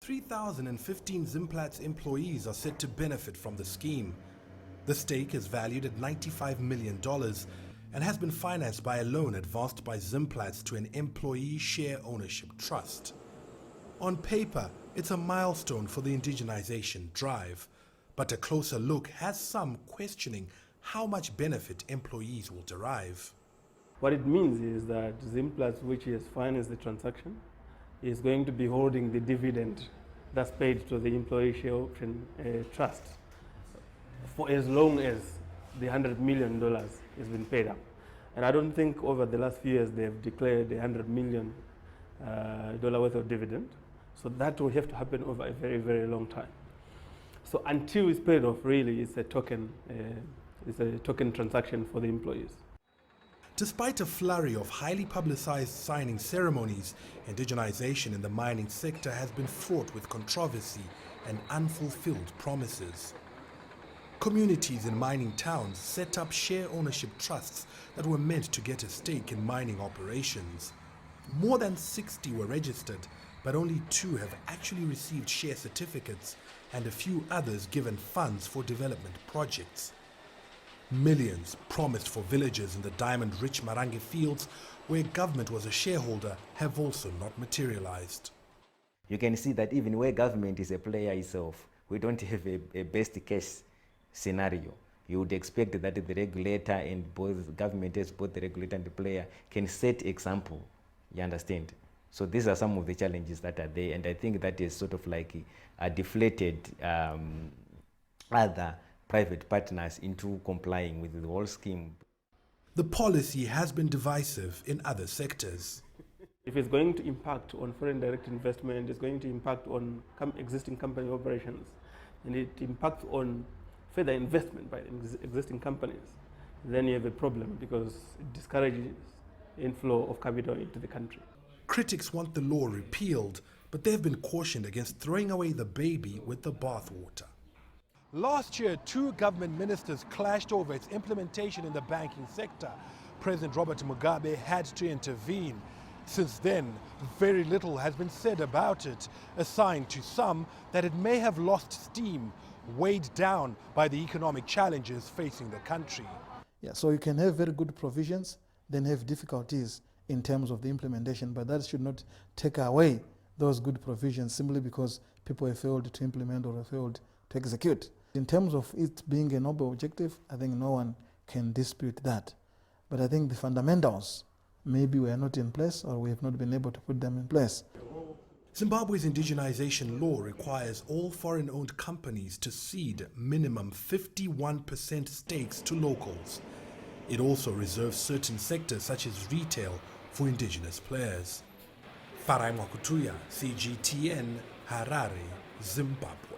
3,015 Zimplats employees are set to benefit from the scheme. The stake is valued at $95 million and has been financed by a loan advanced by Zimplats to an employee share ownership trust. On paper, it's a milestone for the indigenization drive, but a closer look has some questioning how much benefit employees will derive. What it means is that Zimplats, which has financed the transaction, is going to be holding the dividend that's paid to the employee share option trust for as long as the $100 million has been paid up. And I don't think over the last few years they've declared the $100 million worth of dividend. So that will have to happen over a very, very long time. So until it's paid off, really, it's a token transaction for the employees. Despite a flurry of highly publicized signing ceremonies, indigenization in the mining sector has been fraught with controversy and unfulfilled promises. Communities in mining towns set up share ownership trusts that were meant to get a stake in mining operations. More than 60 were registered, but only 2 have actually received share certificates and a few others given funds for development projects. Millions promised for villages in the diamond-rich Marange fields where government was a shareholder have also not materialized. You can see that even where government is a player itself, we don't have a best case scenario. You would expect that the regulator and both government as both the regulator and the player can set example, you understand? So these are some of the challenges that are there, and I think that is sort of like a deflated other private partners into complying with the whole scheme. The policy has been divisive in other sectors. If it's going to impact on foreign direct investment, it's going to impact on existing company operations, and it impacts on further investment by existing companies, then you have a problem because it discourages inflow of capital into the country. Critics want the law repealed, but they've been cautioned against throwing away the baby with the bathwater. Last year, 2 government ministers clashed over its implementation in the banking sector. President Robert Mugabe had to intervene. Since then, very little has been said about it, a sign to some that it may have lost steam, weighed down by the economic challenges facing the country. Yeah, so you can have very good provisions, then have difficulties in terms of the implementation, but that should not take away those good provisions simply because people have failed to implement or have failed to execute. In terms of it being a noble objective, I think no one can dispute that. But I think the fundamentals maybe were not in place or we have not been able to put them in place. Zimbabwe's indigenization law requires all foreign-owned companies to cede minimum 51% stakes to locals. It also reserves certain sectors such as retail for indigenous players. Farai Mwakutuya, CGTN, Harare, Zimbabwe.